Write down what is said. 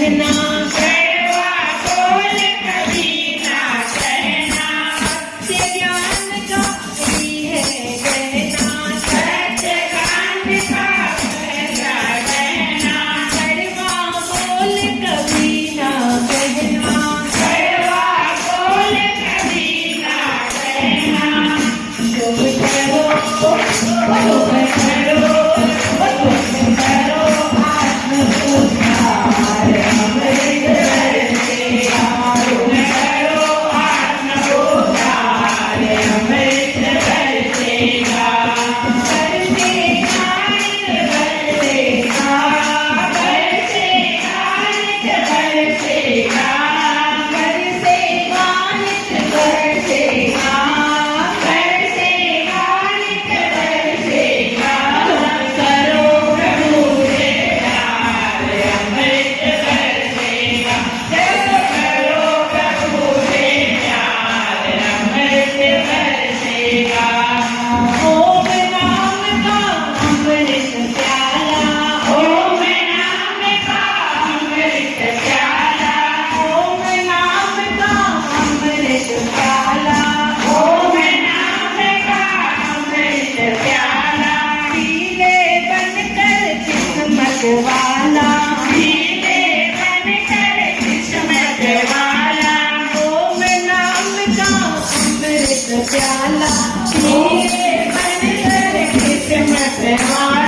कहना, कड़वा बोल कभी ना कहना, सत्य ज्ञान का ही है कहना, सत्य ज्ञान का पहला कहना, कड़वा बोल कभी ना कहना, कड़वा बोल कभी ना कहना, तुम करो वाला पीले बनकर किस्मत वाला, ओम नाम का अमृत प्याला, पीले बनकर किस्मत वाला।